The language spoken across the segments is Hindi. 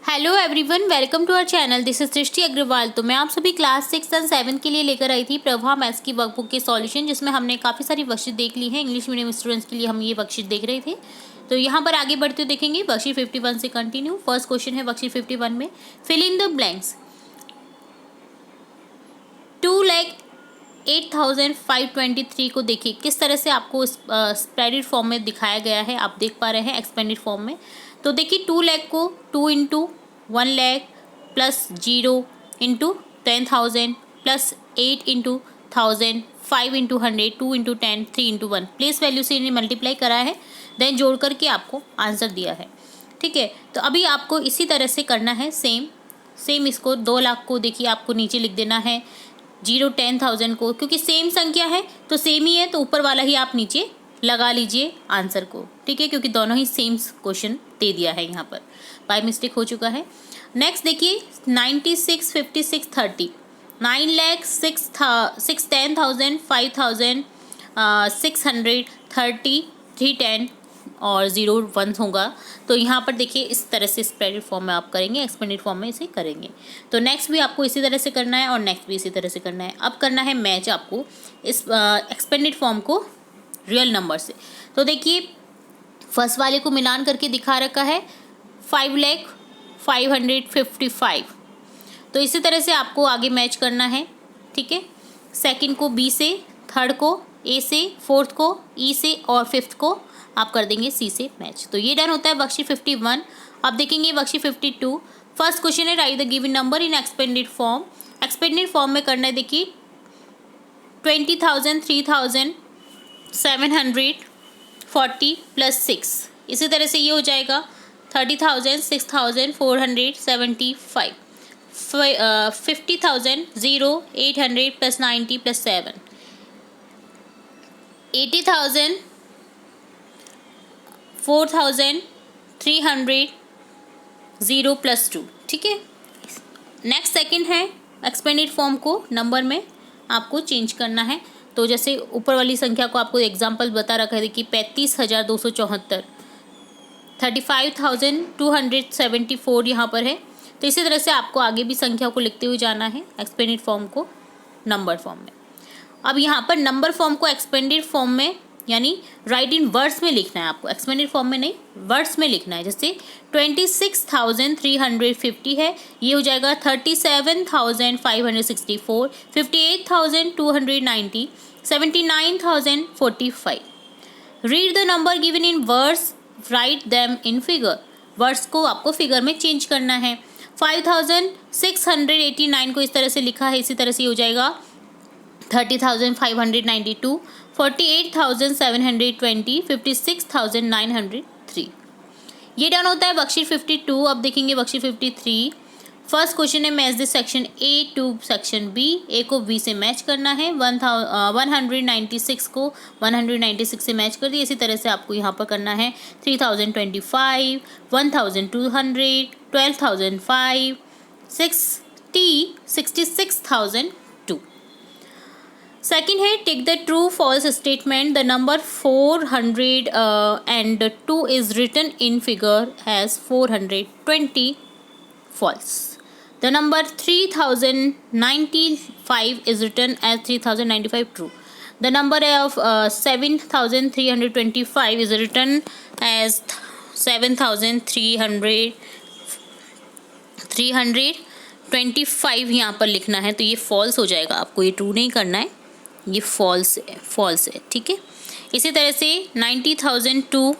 Hello everyone, welcome to our channel. This is Srishti Agarwal. तो मैं आप सभी क्लास 6 एंड 7 के लिए लेकर आई थी प्रभा मैथ्स की वर्कबुक के सॉल्यूशन, जिसमें हमने काफ़ी सारी वर्कशीट देख ली है। इंग्लिश मीडियम स्टूडेंट्स के लिए हम ये वर्कशीट देख रहे थे। तो यहाँ पर आगे बढ़ते देखेंगे वर्कशीट 51 से कंटिन्यू। फर्स्ट क्वेश्चन है वर्कशीट 51 में, फिल इन द ब्लैंक्स। 2,08,523 को देखिए किस तरह से आपको स्प्रेडेड फॉर्म में दिखाया गया है। आप देख पा रहे हैं एक्सपेंडेड फॉर्म में। तो देखिए 2 लाख को 2 into 1 lakh plus 0 into 10,000 plus 8 into 1000 5 into 100 2 into 10 3 into 1 place value से इन्हें मल्टीप्लाई करा है, देन जोड़ करके आपको आंसर दिया है। ठीक है, तो अभी आपको इसी तरह से करना है। सेम इसको 2 लाख को देखिए आपको नीचे लिख देना है, 0 10,000 को, क्योंकि सेम संख्या है तो सेम ही है, तो ऊपर वाला ही आप नीचे लगा लीजिए आंसर को। ठीक है, क्योंकि दोनों ही सेम क्वेश्चन दे दिया है, यहाँ पर बाय मिस्टेक हो चुका है। नेक्स्ट देखिए 96 56 30, 9 लाख 10,000 5,000 600 30 310 और 0 1 होगा। तो यहाँ पर देखिए इस तरह से स्प्रेडेड फॉर्म में आप करेंगे, एक्सपेंडेड फॉर्म में इसे करेंगे। तो नेक्स्ट भी आपको इसी तरह से करना है और नेक्स्ट भी इसी तरह से करना है। अब करना है मैच आपको इस एक्सपेंडेड फॉर्म को रियल नंबर से। तो देखिए फर्स्ट वाले को मिलान करके दिखा रखा है 5,555। तो इसी तरह से आपको आगे मैच करना है। ठीक है, सेकंड को बी से, थर्ड को ए से, फोर्थ को ई से और फिफ्थ को आप कर देंगे सी से मैच। तो ये डन होता है वर्कशीट 51। अब देखेंगे वर्कशीट 52। फर्स्ट क्वेश्चन है right the given number in expanded form. Expanded form में करना है देखिए 20,000 3,740 प्लस 6। इसी तरह से ये हो जाएगा 30,000 6,475, 50,000 0 800 प्लस 90 प्लस 7, 80,000 4,300 0 प्लस 2। ठीक है, नेक्स्ट सेकंड है एक्सपेंडेड फॉर्म को नंबर में आपको चेंज करना है। तो जैसे ऊपर वाली संख्या को आपको एग्जांपल बता रखा है कि 35,274, 35,274 यहाँ पर है। तो इसी तरह से आपको आगे भी संख्या को लिखते हुए जाना है एक्सपेंडेड फॉर्म को नंबर फॉर्म में। अब यहाँ पर नंबर फॉर्म को एक्सपेंडेड फॉर्म में यानी राइट इन वर्ड्स में लिखना है आपको, एक्सपेंडेड फॉर्म में नहीं, वर्ड्स में लिखना है। जैसे 26,350 है, ये हो जाएगा 37,564, 58,290, 79,045। Read the number given in words, write them in figure. Words को आपको फिगर में चेंज करना है। 5,689 को इस तरह से लिखा है, इसी तरह से हो जाएगा 30,592, 48,720, 56,903। ये डन होता है वर्कशीट 52। अब देखेंगे वर्कशीट 53। फर्स्ट क्वेश्चन है match this section A to section B. A को बी से मैच करना है। 196 को 196 से मैच कर दिया। इसी तरह से आपको यहाँ पर करना है 3,025, 1,200, 12,005, 66,002। सेकेंड है tick the true false statement. The number 402 is written in figure as 420 false. The number 3,095 is written as 3,095 true. The number of 7,325 is written as 7,325 यहाँ पर लिखना है। तो ये फॉल्स हो जाएगा, आपको ये ट्रू नहीं करना है, ये फॉल्स है। ठीक है, इसी तरह से 90,002,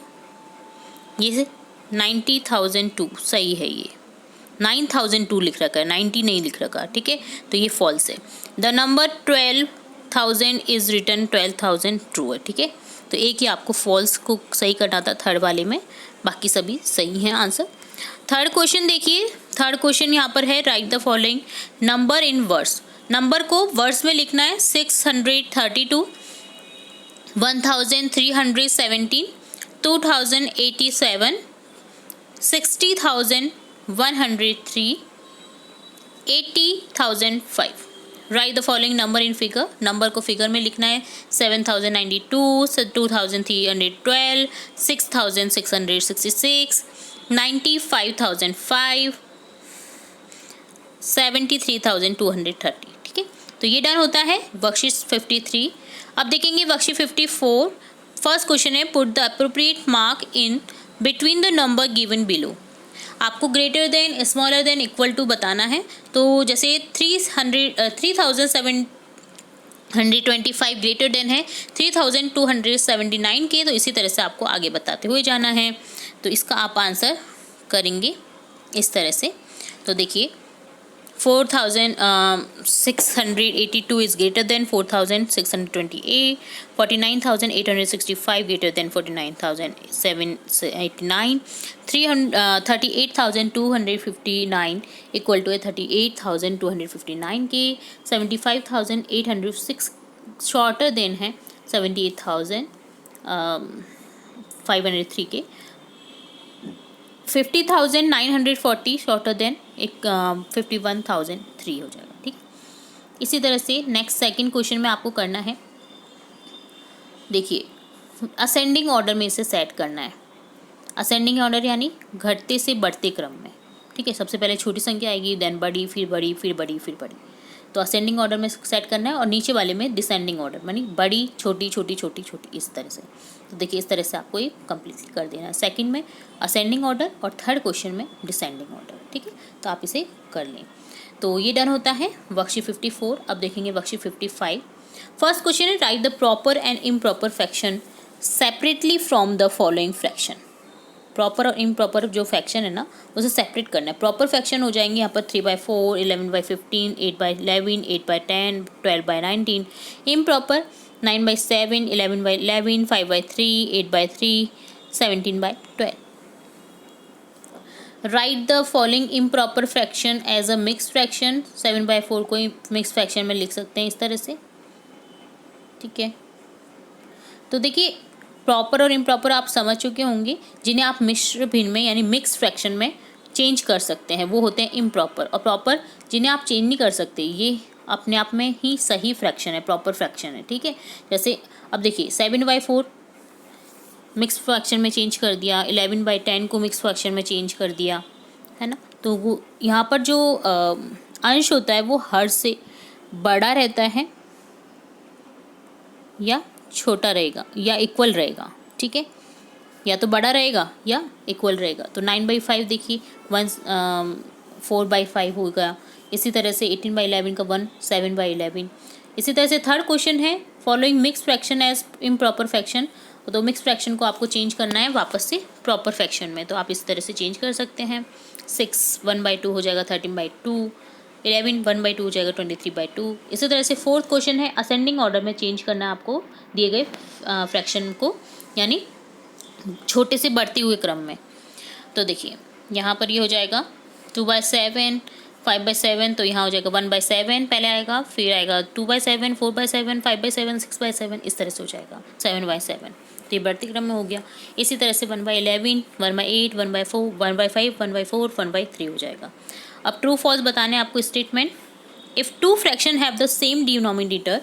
ये 90,002 सही है, ये 9,002 लिख रखा है, 90 नहीं लिख रखा। ठीक है, तो ये फॉल्स है। The number 12,000 is written 12,000 true है। ठीक है, तो एक ही आपको फॉल्स को सही करना था थर्ड वाले में, बाकी सभी सही हैं आंसर। थर्ड क्वेश्चन देखिए, थर्ड क्वेश्चन यहाँ पर है right the following number in words. Number को वर्ड्स में लिखना है 632, 1,317, 2,087, 60,103, 80,005। Right the following number in figure. Number को फिगर में लिखना है 7,092, 2,312, 6,666, 95,005, 73,230। ठीक है, तो ये डन होता है वर्कशीट 53। अब देखेंगे वर्कशीट 54। फर्स्ट क्वेश्चन है put the appropriate mark in between the number given below. आपको greater than, smaller than, equal to बताना है। तो जैसे 3,725 ग्रेटर देन है 3,279 के, तो इसी तरह से आपको आगे बताते हुए जाना है। तो इसका आप आंसर करेंगे इस तरह से। तो देखिए 4,682 is greater than 4,628, 49,865 greater than 49,789, 38,259 equal to 38,259 के, 75,806 shorter than है 78,503 के, 50,940 शॉर्टर देन 51,003 हो जाएगा। ठीक, इसी तरह से नेक्स्ट सेकंड क्वेश्चन में आपको करना है, देखिए असेंडिंग ऑर्डर में इसे सेट करना है। असेंडिंग ऑर्डर यानी घटते से बढ़ते क्रम में। ठीक है, सबसे पहले छोटी संख्या आएगी, देन बड़ी, फिर बड़ी, फिर बड़ी, फिर बड़ी। तो असेंडिंग ऑर्डर में सेट करना है, और नीचे वाले में डिसेंडिंग ऑर्डर, यानी बड़ी, छोटी, छोटी, छोटी, छोटी, इस तरह से। तो देखिए इस तरह से आपको ये कंप्लीटली कर देना है। सेकंड में असेंडिंग ऑर्डर और थर्ड क्वेश्चन में डिसेंडिंग ऑर्डर। ठीक है, तो आप इसे कर लें। तो ये डन होता है वर्कशीट 54। अब देखेंगे वर्कशीट 55। फर्स्ट क्वेश्चन है right the proper and improper fraction separately from the following fraction. Proper और इम्प्रॉपर जो फ्रैक्शन है ना, उसे सेपरेट करना है। प्रॉपर फ्रैक्शन हो जाएंगे यहाँ पर 3/4, 11/15, 8/11, 8/10, 12/19। Improper 9/7, 11/11, 5/3, 8/3, 17/12। Write the following improper fraction as a mix fraction. 7/4 को मिक्स फ्रैक्शन में लिख सकते हैं इस तरह से। ठीक है, तो देखिए प्रॉपर और इम्प्रॉपर आप समझ चुके होंगे, जिन्हें आप मिश्र भिन्न में यानी मिक्स फ्रैक्शन में चेंज कर सकते हैं वो होते हैं इम्प्रॉपर। और प्रॉपर जिन्हें आप चेंज नहीं कर सकते, ये अपने आप में ही सही फ्रैक्शन है, प्रॉपर फ्रैक्शन है। ठीक है, जैसे अब देखिए 7/4 मिक्स फ्रैक्शन में चेंज कर दिया, 11/10 को मिक्स फ्रैक्शन में चेंज कर दिया, है ना। तो वो यहाँ पर जो अंश होता है वो हर से बड़ा रहता है या छोटा रहेगा या इक्वल रहेगा। ठीक है, या तो बड़ा रहेगा या इक्वल रहेगा। तो 9/5 देखिए 4/5 हो गया। इसी तरह से 18/11 का 1, 7/11। इसी तरह से थर्ड क्वेश्चन है following mix fraction as improper fraction. तो मिक्स फ्रैक्शन को आपको चेंज करना है वापस से प्रॉपर फ्रैक्शन में, तो आप इस तरह से चेंज कर सकते हैं। 6 1/2 हो जाएगा 13/2, 11 1/2 हो जाएगा 23/2। इसी तरह से फोर्थ क्वेश्चन है असेंडिंग ऑर्डर में चेंज करना है आपको दिए गए फ्रैक्शन को, यानी छोटे से बढ़ते हुए क्रम में। तो देखिए यहाँ पर ये हो जाएगा 2/7, 5/7, तो यहाँ हो जाएगा 1/7 पहले आएगा, फिर आएगा 2/7, 4/7, 5/7, 6/7, इस तरह से हो जाएगा 7/7। तो ये बढ़ते क्रम में हो गया। इसी तरह से 1/11, 1/8, 1/4, 1/5, 1/4, 1/3 हो जाएगा। अब ट्रू फॉल्स बताने आपको statement. If two fraction have the same denominator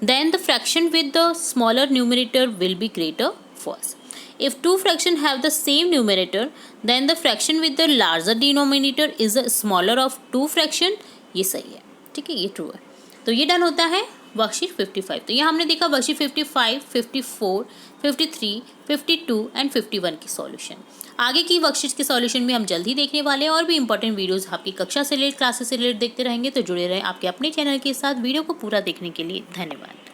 then the fraction with the smaller numerator will be greater. False. If two fraction have the same numerator then the fraction with the larger denominator is the smaller of two fraction. ये सही है। ठीक है, ये ट्रू है। तो ये डन होता है वर्कशीट 55। तो यहाँ हमने देखा वर्कशीट 55, 54, 53, 52 एंड 51 की सॉल्यूशन। आगे की वर्कशीट के सॉल्यूशन भी हम जल्द ही देखने वाले हैं, और भी इंपॉर्टेंट वीडियोस आपकी कक्षा से रिलेटेड, क्लासेस से रिलेटेड देखते रहेंगे। तो जुड़े रहें आपके अपने चैनल के साथ। वीडियो को पूरा देखने के लिए धन्यवाद।